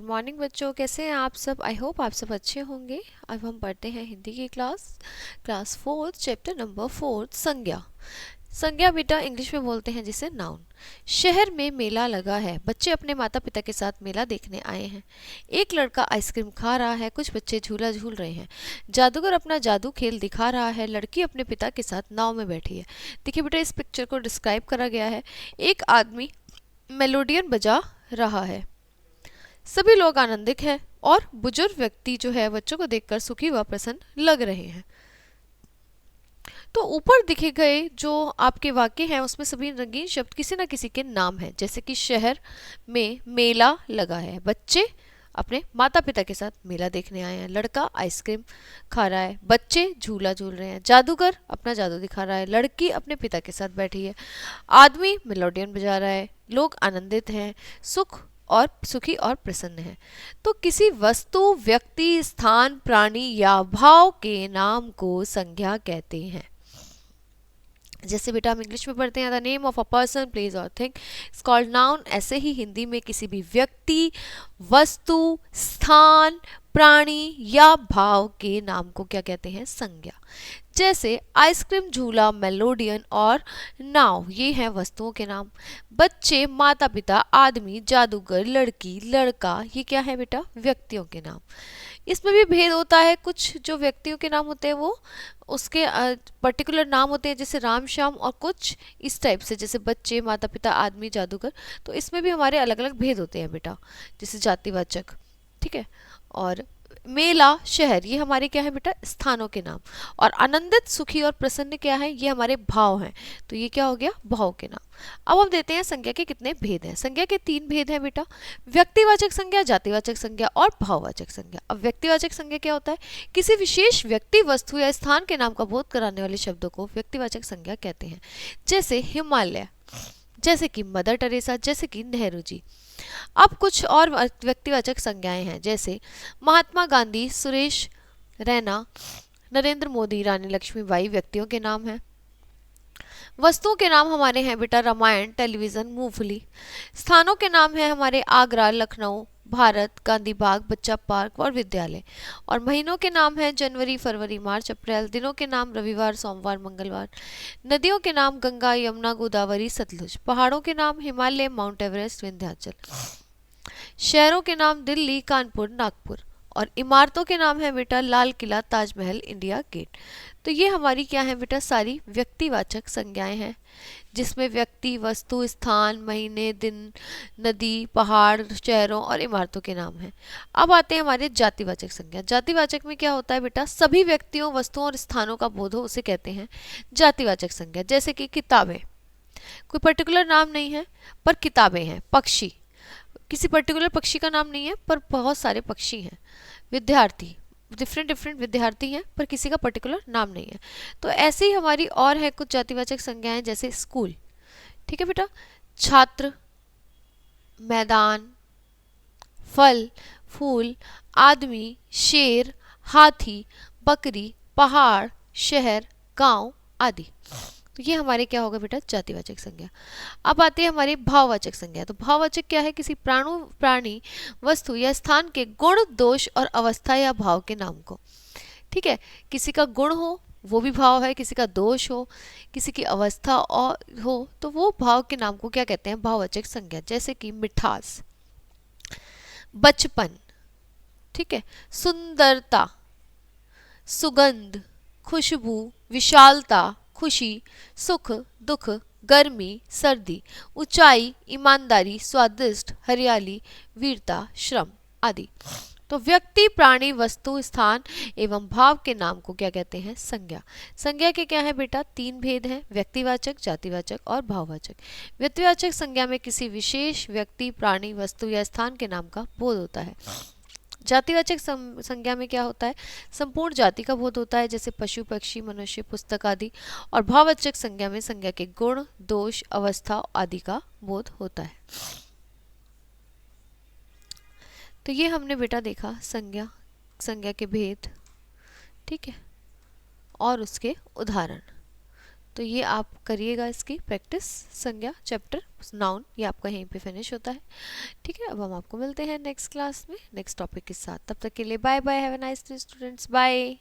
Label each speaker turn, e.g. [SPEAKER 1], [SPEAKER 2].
[SPEAKER 1] Morning बच्चों, कैसे हैं आप सब। आई होप आप सब अच्छे होंगे। अब हम पढ़ते हैं हिंदी की क्लास 4 चैप्टर नंबर 4 संज्ञा। संज्ञा बेटा इंग्लिश में बोलते हैं जिसे नाउन। शहर में मेला लगा है, बच्चे अपने माता पिता के साथ मेला देखने आए हैं। एक लड़का आइसक्रीम खा रहा है, कुछ बच्चे झूला झूल रहे हैं। जादूगर अपना जादू खेल दिखा रहा है, लड़की अपने पिता के साथ नाव में बैठी है। देखिए बेटा, इस पिक्चर को डिस्क्राइब करा गया है। एक आदमी मेलोडियन बजा रहा है, सभी लोग आनंदित हैं और बुजुर्ग व्यक्ति जो है बच्चों को देखकर सुखी व प्रसन्न लग रहे हैं। तो ऊपर दिखे गए जो आपके वाक्य हैं उसमें सभी रंगीन शब्द किसी न किसी के नाम हैं, जैसे कि शहर में मेला लगा है, बच्चे अपने माता पिता के साथ मेला देखने आए हैं, लड़का आइसक्रीम खा रहा है, बच्चे झूला झूल रहे हैं, जादूगर अपना जादू दिखा रहा है, लड़की अपने पिता के साथ बैठी है, आदमी मेलोडियन बजा रहा है, लोग आनंदित हैं, सुखी और प्रसन्न है। तो किसी वस्तु, व्यक्ति, स्थान, प्राणी या भाव के नाम को संज्ञा कहते हैं। जैसे बेटा हम इंग्लिश में पढ़ते हैं, the name of a person, place और थिंग इज कॉल्ड नाउन। ऐसे ही हिंदी में किसी भी व्यक्ति, वस्तु, स्थान, प्राणी या भाव के नाम को क्या कहते हैं? संज्ञा। जैसे आइसक्रीम, झूला, मेलोडियन और नाव, ये हैं वस्तुओं के नाम। बच्चे, माता पिता, आदमी, जादूगर, लड़की, लड़का, ये क्या है बेटा? व्यक्तियों के नाम। इसमें भी भेद होता है, कुछ जो व्यक्तियों के नाम होते हैं वो उसके पर्टिकुलर नाम होते हैं, जैसे राम श्याम, और कुछ इस टाइप से जैसे बच्चे, माता पिता, आदमी, जादूगर। तो इसमें भी हमारे अलग अलग भेद होते हैं बेटा, जैसे जातिवाचक, ठीक है। और मेला, शहर, ये हमारे क्या है बेटा? स्थानों के नाम। और आनंदित, सुखी और प्रसन्न क्या है? ये हमारे भाव हैं। तो ये क्या हो गया? भाव के नाम। अब हम देते हैं संज्ञा के कितने भेद हैं। संज्ञा के 3 भेद हैं बेटा, व्यक्तिवाचक संज्ञा, जातिवाचक संज्ञा और भाववाचक संज्ञा। अब व्यक्तिवाचक संज्ञा क्या होता है? किसी विशेष व्यक्ति, वस्तु या स्थान के नाम का बोध कराने वाले शब्दों को व्यक्तिवाचक संज्ञा कहते हैं। जैसे हिमालय, जैसे कि मदर टेरेसा, जैसे कि नेहरू जी। अब कुछ और व्यक्तिवाचक संज्ञाएं हैं, जैसे महात्मा गांधी, सुरेश रैना, नरेंद्र मोदी, रानी लक्ष्मीबाई व्यक्तियों के नाम हैं। वस्तुओं के नाम हमारे हैं बेटा रामायण, टेलीविजन, मूंगफली। स्थानों के नाम हैं हमारे आगरा, लखनऊ, भारत, गांधी बाग, बच्चा पार्क और विद्यालय। और महीनों के नाम हैं जनवरी, फरवरी, मार्च, अप्रैल। दिनों के नाम रविवार, सोमवार, मंगलवार। नदियों के नाम गंगा, यमुना, गोदावरी, सतलुज। पहाड़ों के नाम हिमालय, माउंट एवरेस्ट, विंध्याचल। शहरों के नाम दिल्ली, कानपुर, नागपुर। और इमारतों के नाम है बेटा लाल किला, ताजमहल, इंडिया गेट। तो ये हमारी क्या है बेटा? सारी व्यक्तिवाचक संज्ञाएं हैं, जिसमें व्यक्ति, वस्तु, स्थान, महीने, दिन, नदी, पहाड़, शहरों और इमारतों के नाम हैं। अब आते हैं हमारे जातिवाचक संज्ञा। जातिवाचक में क्या होता है बेटा? सभी व्यक्तियों, वस्तुओं और स्थानों का बोध हो, उसे कहते हैं जातिवाचक संज्ञा। जैसे कि किताबें, कोई पर्टिकुलर नाम नहीं है पर किताबें हैं। पक्षी, किसी पर्टिकुलर पक्षी का नाम नहीं है पर बहुत सारे पक्षी हैं। विद्यार्थी, डिफरेंट डिफरेंट विद्यार्थी हैं पर किसी का पर्टिकुलर नाम नहीं है। तो ऐसे ही हमारी और है कुछ जातिवाचक संज्ञाएं, जैसे स्कूल, ठीक है बेटा, छात्र, मैदान, फल, फूल, आदमी, शेर, हाथी, बकरी, पहाड़, शहर, गांव आदि। तो ये हमारे क्या होगा बेटा? जातिवाचक संज्ञा। अब आते हैं हमारे भाववाचक संज्ञा। तो भाववाचक क्या है? किसी प्राणी, वस्तु या स्थान के गुण, दोष और अवस्था या भाव के नाम को, ठीक है। किसी का गुण हो वो भी भाव है, किसी का दोष हो, किसी की अवस्था और हो तो वो भाव के नाम को क्या कहते हैं? भाववाचक संज्ञा। जैसे कि मिठास, बचपन, ठीक है, सुंदरता, सुगंध, खुशबू, विशालता, खुशी, सुख, दुख, गर्मी, सर्दी, ऊंचाई, ईमानदारी, स्वादिष्ट, हरियाली, वीरता, श्रम आदि। तो व्यक्ति, प्राणी, वस्तु, स्थान एवं भाव के नाम को क्या कहते हैं? संज्ञा। संज्ञा के क्या है बेटा? 3 भेद हैं, व्यक्तिवाचक, जातिवाचक और भाववाचक। व्यक्तिवाचक संज्ञा में किसी विशेष व्यक्ति, प्राणी, वस्तु या स्थान के नाम का बोध होता है। जातिवाचक संज्ञा में क्या होता है? संपूर्ण जाति का बोध होता है, जैसे पशु, पक्षी, मनुष्य, पुस्तक आदि। और भाववाचक संज्ञा में संज्ञा के गुण, दोष, अवस्था आदि का बोध होता है। तो ये हमने बेटा देखा संज्ञा, संज्ञा के भेद, ठीक है, और उसके उदाहरण। तो ये आप करिएगा इसकी प्रैक्टिस। संज्ञा चैप्टर नाउन ये आपका यहीं पे फिनिश होता है। ठीक है, अब हम आपको मिलते हैं नेक्स्ट क्लास में नेक्स्ट टॉपिक के साथ। तब तक के लिए bye bye, have a nice day students, bye.